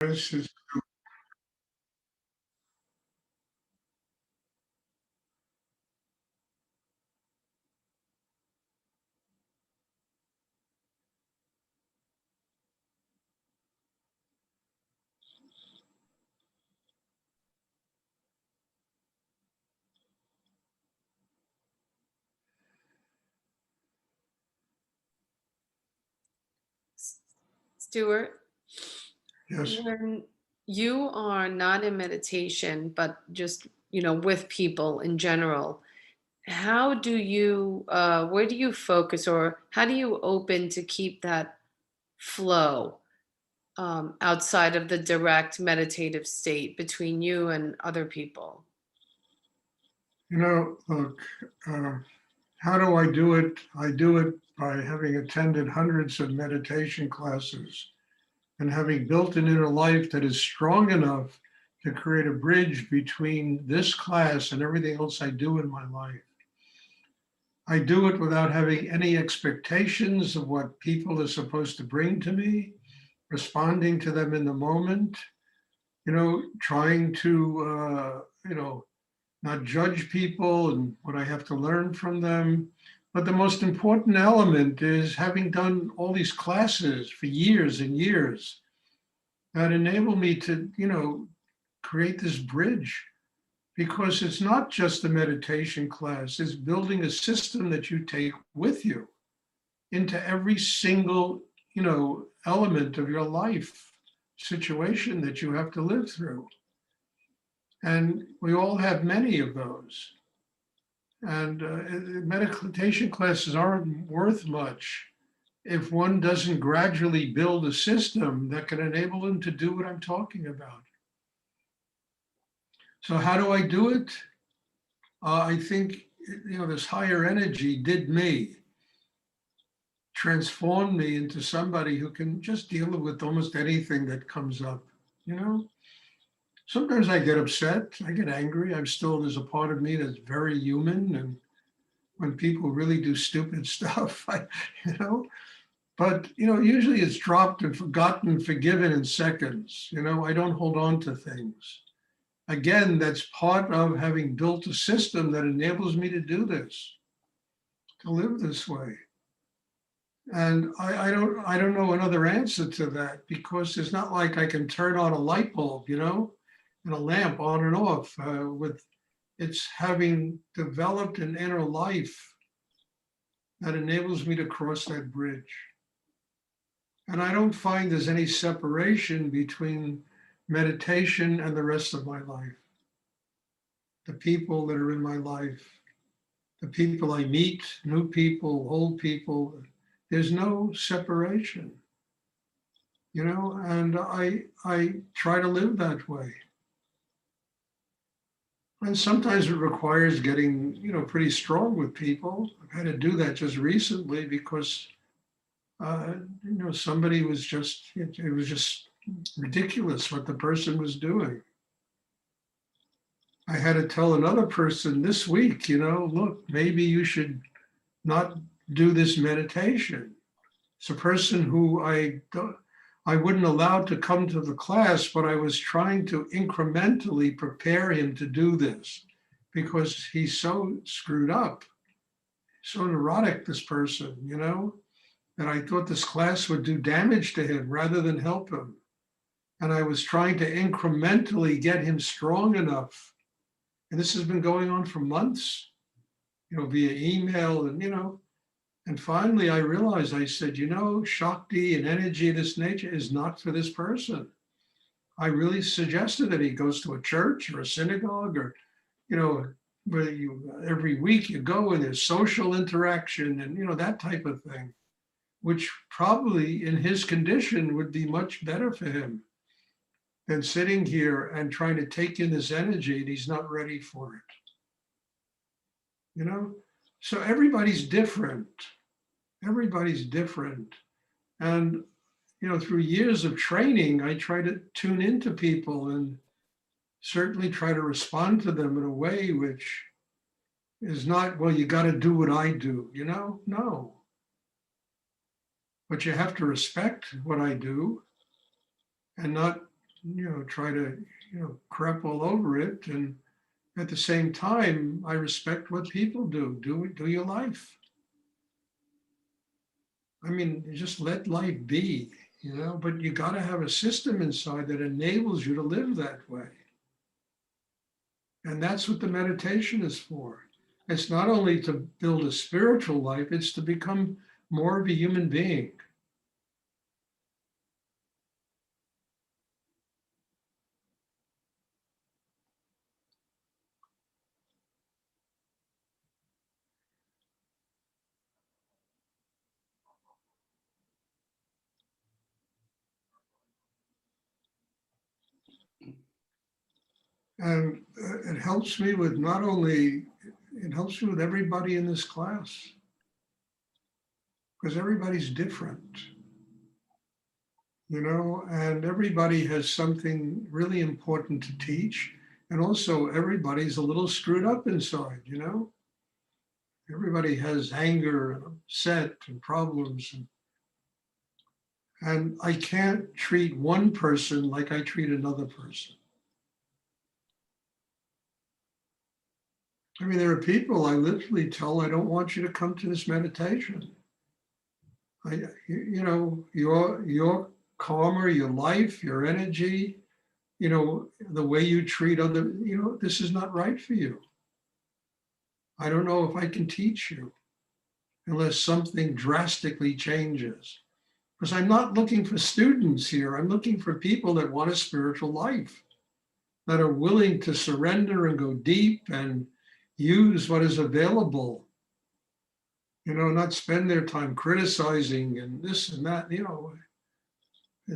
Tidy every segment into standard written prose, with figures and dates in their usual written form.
This is Stuart, yes. when you are not in meditation, but just, with people in general, how do you, where do you focus or how do you open to keep that flow outside of the direct meditative state between you and other people? Look, uh, how do I do it? I do it by having attended hundreds of meditation classes and having built an inner life that is strong enough to create a bridge between this class and everything else I do in my life. I do it without having any expectations of what people are supposed to bring to me, responding to them in the moment, trying to, not judge people and what I have to learn from them. But the most important element is having done all these classes for years and years that enable me to, create this bridge because it's not just a meditation class, it's building a system that you take with you into every single, element of your life situation that you have to live through. And we all have many of those. And meditation classes aren't worth much if one doesn't gradually build a system that can enable them to do what I'm talking about. So, how do I do it? I think, this higher energy did me, transformed me into somebody who can just deal with almost anything that comes up. You know, sometimes I get upset, I get angry. There's a part of me that's very human. And when people really do stupid stuff, you know, but usually it's dropped and forgotten, forgiven in seconds. I don't hold on to things. Again, that's part of having built a system that enables me to do this, to live this way. And I don't know another answer to that because it's not like I can turn on a light bulb, and a lamp on and off. With It's having developed an inner life that enables me to cross that bridge. And I don't find there's any separation between meditation and the rest of my life. The people that are in my life, the people I meet, new people, old people, there's no separation, and I try to live that way. And sometimes it requires getting, pretty strong with people. I've had to do that just recently because somebody was it was just ridiculous what the person was doing. I had to tell another person this week, look, maybe you should not do this meditation. It's a person who I wouldn't allow to come to the class, but I was trying to incrementally prepare him to do this because he's so screwed up, so neurotic, this person, that I thought this class would do damage to him rather than help him. And I was trying to incrementally get him strong enough. And this has been going on for months, via email and finally I realized, I said, Shakti and energy of this nature is not for this person. I really suggested that he goes to a church or a synagogue or, where every week you go and there's social interaction and, that type of thing, which probably in his condition would be much better for him than sitting here and trying to take in this energy and he's not ready for it. So everybody's different. Everybody's different. And, through years of training, I try to tune into people and certainly try to respond to them in a way which is not, well, you got to do what I do, No. But you have to respect what I do and not try to, crap all over it. And at the same time, I respect what people do. Do your life. I mean, you just let life be, but you got to have a system inside that enables you to live that way. And that's what the meditation is for. It's not only to build a spiritual life, it's to become more of a human being. And it helps me with it helps me with everybody in this class because everybody's different, and everybody has something really important to teach. And also everybody's a little screwed up inside, everybody has anger and upset and problems. And I can't treat one person like I treat another person. I mean, there are people I literally tell, I don't want you to come to this meditation. Your karma, your life, your energy, the way you treat other, this is not right for you. I don't know if I can teach you unless something drastically changes. Because I'm not looking for students here. I'm looking for people that want a spiritual life, that are willing to surrender and go deep and use what is available, not spend their time criticizing and this and that,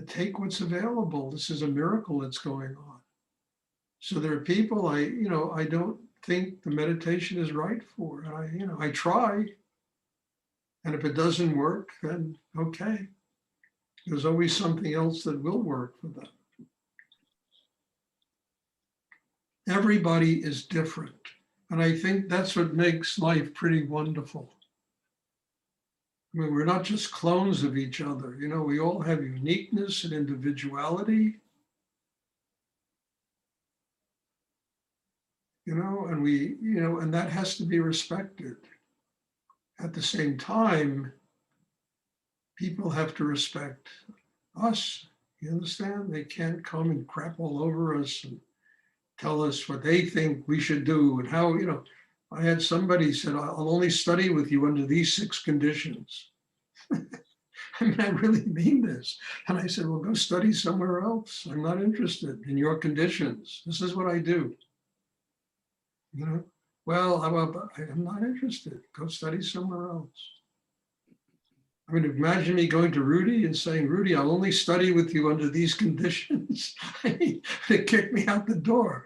take what's available. This is a miracle that's going on. So there are people I don't think the meditation is right for. And I try. And if it doesn't work, then okay. There's always something else that will work for them. Everybody is different. And I think that's what makes life pretty wonderful. I mean, we're not just clones of each other. We all have uniqueness and individuality, and and that has to be respected. At the same time, people have to respect us. You understand? They can't come and crap all over us and tell us what they think we should do and how, I had somebody said, I'll only study with you under these 6 conditions. I mean, I really mean this. And I said, well, go study somewhere else. I'm not interested in your conditions. This is what I do. Well, I'm not interested. Go study somewhere else. I mean, imagine me going to Rudy and saying, Rudy, I'll only study with you under these conditions. They kicked me out the door.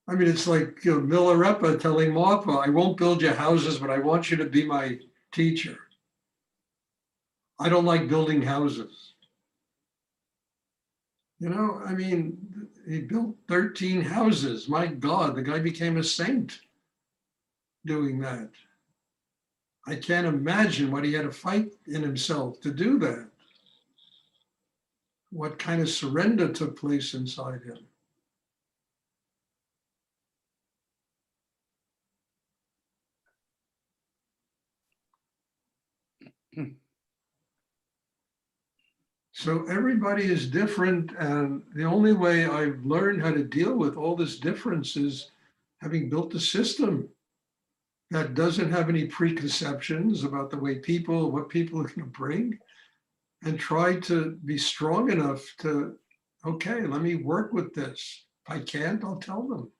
I mean, it's like Milarepa telling Martha, I won't build you houses, but I want you to be my teacher. I don't like building houses. I mean, he built 13 houses. My God, the guy became a saint doing that. I can't imagine what he had to fight in himself to do that. What kind of surrender took place inside him. So everybody is different, and the only way I've learned how to deal with all this difference is having built a system that doesn't have any preconceptions about the way what people are going to bring, and try to be strong enough to, okay, let me work with this. If I can't, I'll tell them,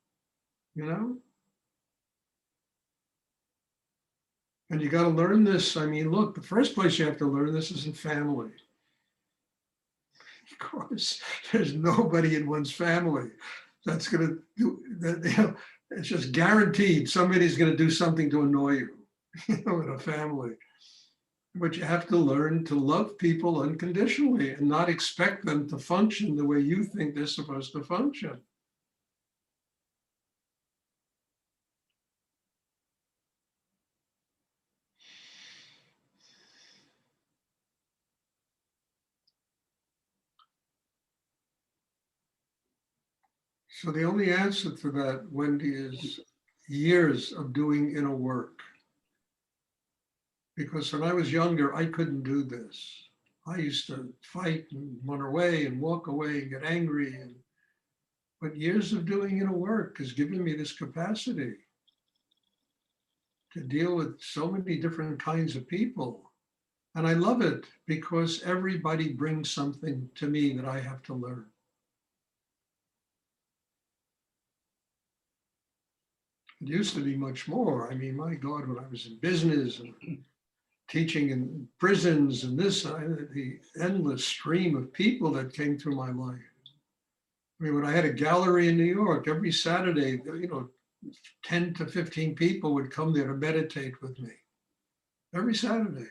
And you got to learn this. I mean, look, the first place you have to learn this is in family. Of course, there's nobody in one's family that's going to do that. It's just guaranteed somebody's going to do something to annoy you, in a family. But you have to learn to love people unconditionally and not expect them to function the way you think they're supposed to function. So the only answer to that, Wendy, is years of doing inner work. Because when I was younger, I couldn't do this. I used to fight and run away and walk away and get angry. But years of doing inner work has given me this capacity to deal with so many different kinds of people. And I love it because everybody brings something to me that I have to learn. It used to be much more. I mean, my God, when I was in business and teaching in prisons and the endless stream of people that came through my life. I mean, when I had a gallery in New York, every Saturday, 10 to 15 people would come there to meditate with me every Saturday.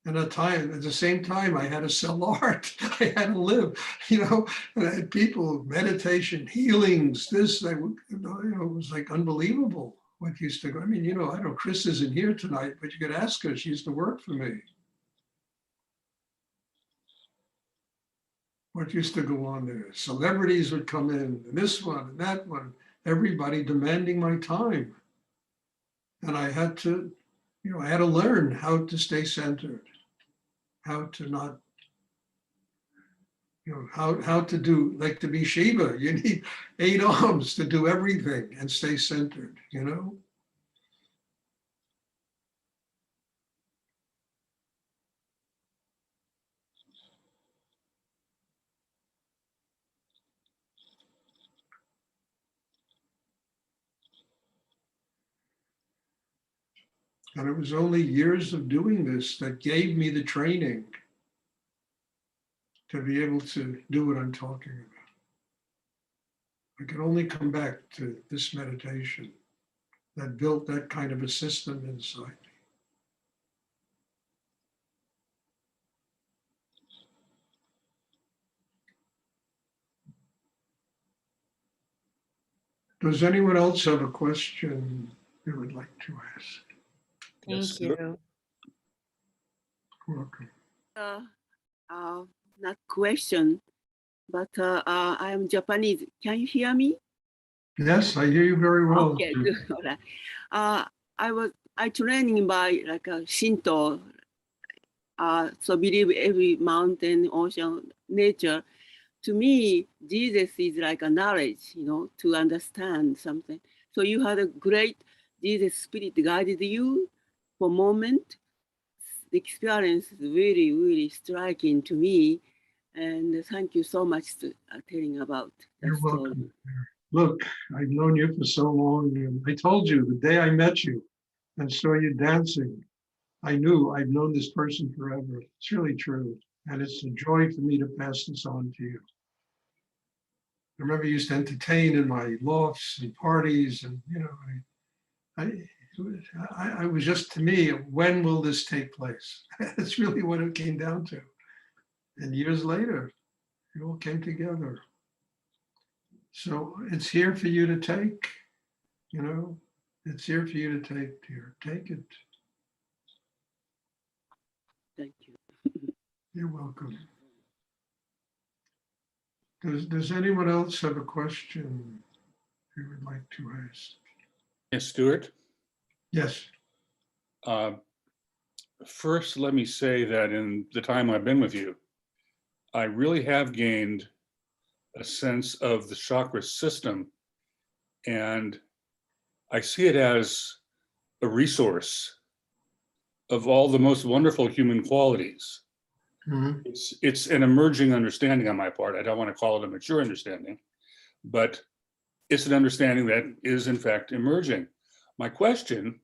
And at the same time, I had to sell art. I had to live, and I had people, meditation, healings, this, it was like unbelievable what used to go. I mean, I know Chris isn't here tonight, but you could ask her. She used to work for me. What used to go on there? Celebrities would come in, and this one and that one, everybody demanding my time. And I had to learn how to stay centered, how to not, how to do, like to be Shiva, you need 8 arms to do everything and stay centered, And it was only years of doing this that gave me the training to be able to do what I'm talking about. I could only come back to this meditation that built that kind of a system inside me. Does anyone else have a question they would like to ask? Thank you. Welcome. Not question, but I am Japanese. Can you hear me? Yes, I hear you very well. Okay, good. All right. I training by like a Shinto, so believe every mountain, ocean, nature. To me, Jesus is like a knowledge, to understand something. So you had a great Jesus spirit guided you for a moment. The experience is really, really striking to me. And thank you so much for telling about that You're story. welcome. Look, I've known you for so long. And I told you the day I met you and saw you dancing, I knew I've known this person forever. It's really true. And it's a joy for me to pass this on to you. I remember you used to entertain in my lofts and parties, and I was just, to me, when will this take place? That's really what it came down to. And years later, it all came together. So it's here for you to take, it's here for you to take, dear. Take it. Thank you. You're welcome. Does anyone else have a question you would like to ask? Yes, Stuart. Yes. First, let me say that in the time I've been with you, I really have gained a sense of the chakra system, and I see it as a resource of all the most wonderful human qualities. Mm-hmm. It's an emerging understanding on my part. I don't want to call it a mature understanding, but it's an understanding that is in fact emerging. My question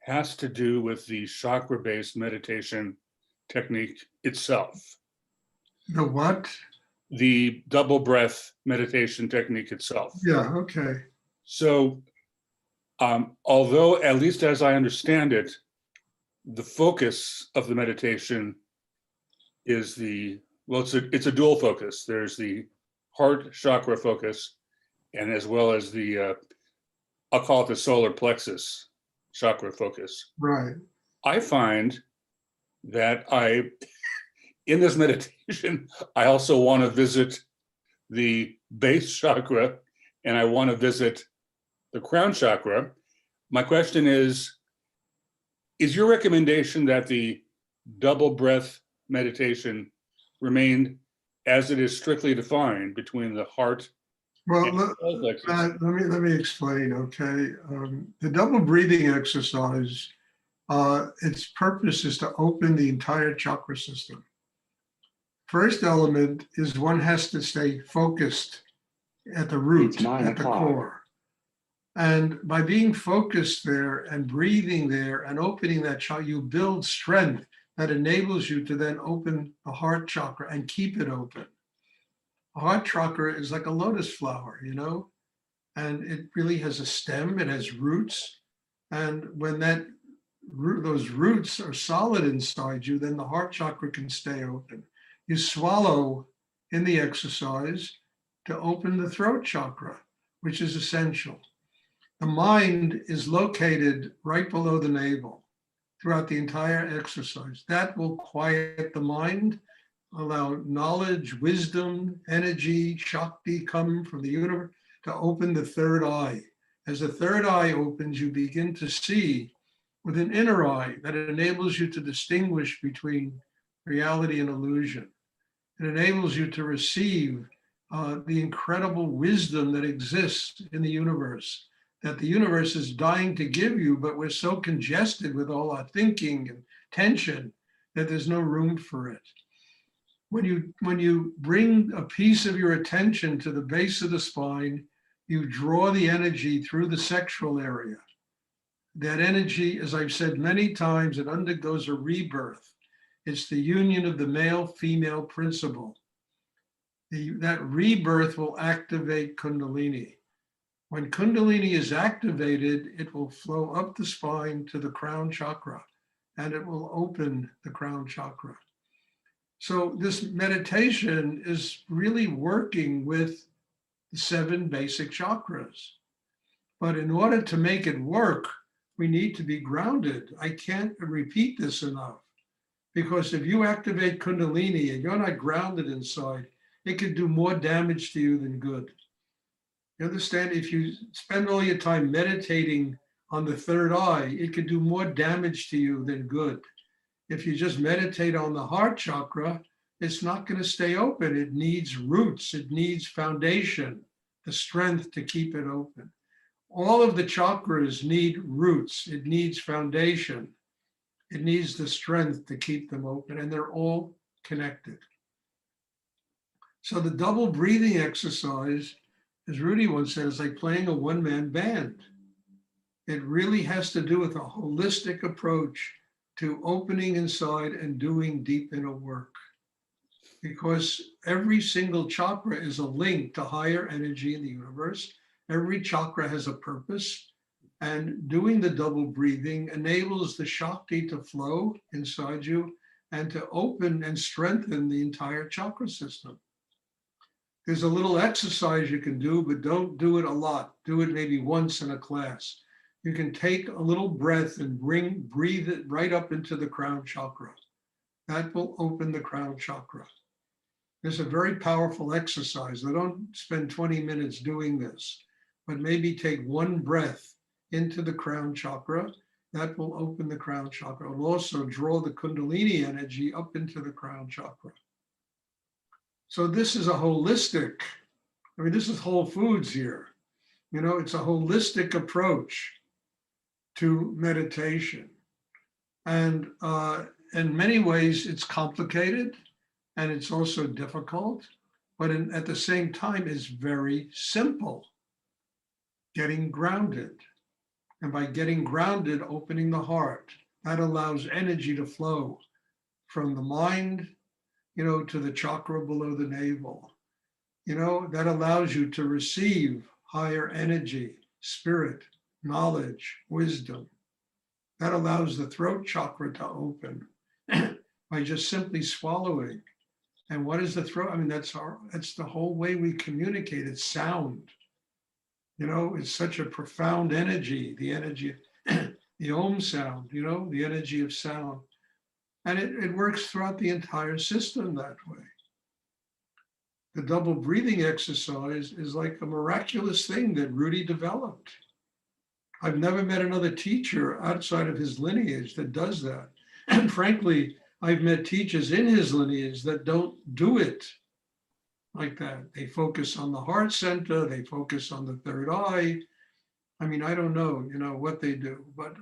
has to do with the chakra-based meditation technique itself. The what? The double breath meditation technique itself. Yeah, okay. So, although at least as I understand it, the focus of the meditation is it's a dual focus. There's the heart chakra focus, and as well as the, I'll call it the solar plexus chakra focus. Right. I find that in this meditation, I also want to visit the base chakra and I want to visit the crown chakra. My question is your recommendation that the double breath meditation remain as it is strictly defined between the heart Well, and the solar plexus? let me explain, okay? The double breathing exercise, its purpose is to open the entire chakra system. First element is one has to stay focused at the root, It's 9 at the o'clock. core. And by being focused there and breathing there and opening that chakra, you build strength that enables you to then open the heart chakra and keep it open. A heart chakra is like a lotus flower, you know, and it really has a stem, it has roots. And when those roots are solid inside you, then the heart chakra can stay open. You swallow in the exercise to open the throat chakra, which is essential. The mind is located right below the navel throughout the entire exercise. That will quiet the mind, allow knowledge, wisdom, energy, Shakti come from the universe to open the third eye. As the third eye opens, you begin to see with an inner eye that enables you to distinguish between reality and illusion. It enables you to receive the incredible wisdom that exists in the universe, that the universe is dying to give you, but we're so congested with all our thinking and tension that there's no room for it. When you bring a piece of your attention to the base of the spine, you draw the energy through the sexual area. That energy, as I've said many times, it undergoes a rebirth. It's the union of the male-female principle. That rebirth will activate Kundalini. When Kundalini is activated, it will flow up the spine to the crown chakra, and it will open the crown chakra. So this meditation is really working with the 7 basic chakras. But in order to make it work, we need to be grounded. I can't repeat this enough, because if you activate Kundalini and you're not grounded inside, it could do more damage to you than good. You understand? If you spend all your time meditating on the third eye, it could do more damage to you than good. If you just meditate on the heart chakra, it's not going to stay open. It needs roots. It needs foundation, the strength to keep it open. All of the chakras need roots. It needs foundation. It needs the strength to keep them open, and they're all connected. So the double breathing exercise, as Rudy once said, is like playing a one-man band. It really has to do with a holistic approach to opening inside and doing deep inner work. Because every single chakra is a link to higher energy in the universe. Every chakra has a purpose, and doing the double breathing enables the Shakti to flow inside you and to open and strengthen the entire chakra system. There's a little exercise you can do, but don't do it a lot. Do it maybe once in a class. You can take a little breath and breathe it right up into the crown chakra. That will open the crown chakra. It's a very powerful exercise. I don't spend 20 minutes doing this, but maybe take one breath into the crown chakra. That will open the crown chakra. It will also draw the Kundalini energy up into the crown chakra. So this is a holistic, this is Whole Foods here. You know, it's a holistic approach to meditation. And in many ways, it's complicated and it's also difficult, but at the same time, it's very simple. Getting grounded. And by getting grounded, opening the heart, that allows energy to flow from the mind, to the chakra below the navel. That allows you to receive higher energy, spirit, knowledge, wisdom. That allows the throat chakra to open by just simply swallowing. And what is the throat? That's the whole way we communicate. It's sound. It's such a profound energy, the energy, the Om sound, the energy of sound. And it works throughout the entire system that way. the double breathing exercise is like a miraculous thing that Rudy developed. I've never met another teacher outside of his lineage that does that. And frankly, I've met teachers in his lineage that don't do it like that. They focus on the heart center, they focus on the third eye. I mean, I don't know, what they do, but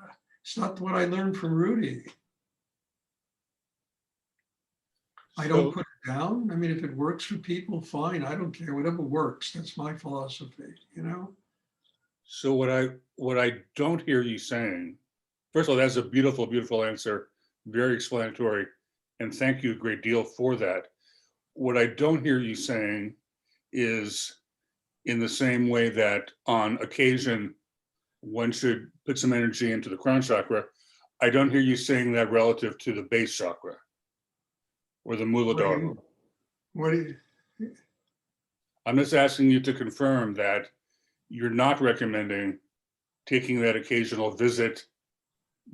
it's not what I learned from Rudy. I don't put it down. I mean, if it works for people, fine. I don't care. Whatever works. That's my philosophy, So what I don't hear you saying, first of all, that's a beautiful, beautiful answer, very explanatory, and thank you a great deal for that. What I don't hear you saying is, in the same way that on occasion one should put some energy into the crown chakra, I don't hear you saying that relative to the base chakra or the Muladhara. What do you, I'm just asking you to confirm that you're not recommending taking that occasional visit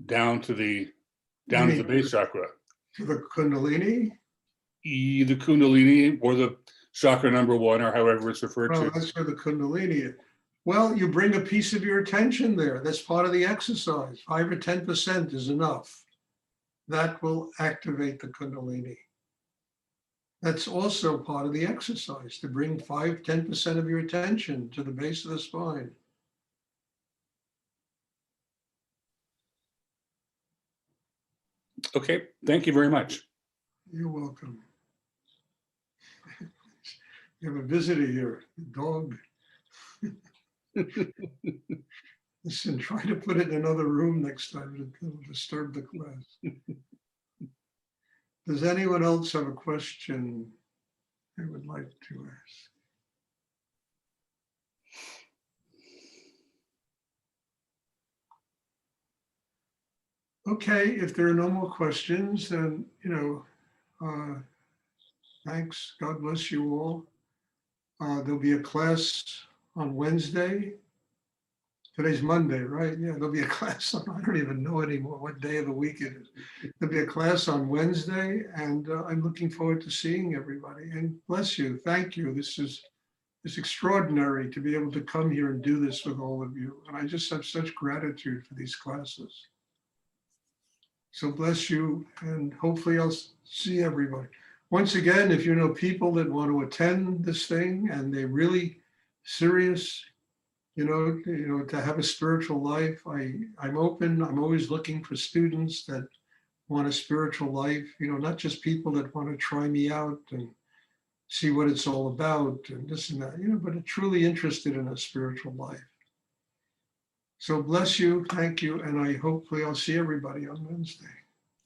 down to the base chakra, to the Kundalini? the Kundalini or the chakra number 1, or however it's referred Oh, to. that's for the Kundalini. Well, you bring a piece of your attention there. That's part of the exercise. 5 or 10% is enough. That will activate the Kundalini. That's also part of the exercise, to bring 5, 10% of your attention to the base of the spine. Okay, thank you very much. You're welcome. You have a visitor here, a dog. Listen, try to put it in another room next time. It'll disturb the class. Does anyone else have a question they would like to ask? Okay, if there are no more questions, then, thanks. God bless you all. There'll be a class on Wednesday. Today's Monday, right? Yeah, there'll be a class on, I don't even know anymore what day of the week it is. There'll be a class on Wednesday, and I'm looking forward to seeing everybody. And bless you. Thank you. It's extraordinary to be able to come here and do this with all of you. And I just have such gratitude for these classes. So bless you, and hopefully I'll see everybody. Once again, if you know people that want to attend this thing and they're really serious, to have a spiritual life, I'm open. I'm always looking for students that want a spiritual life, not just people that want to try me out and see what it's all about and this and that, but are truly interested in a spiritual life. So bless you, thank you, and hopefully I'll see everybody on Wednesday.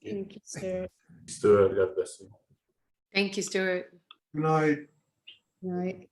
Thank you, Stuart. Stuart, God bless you. Thank you, Stuart. Good night. Right.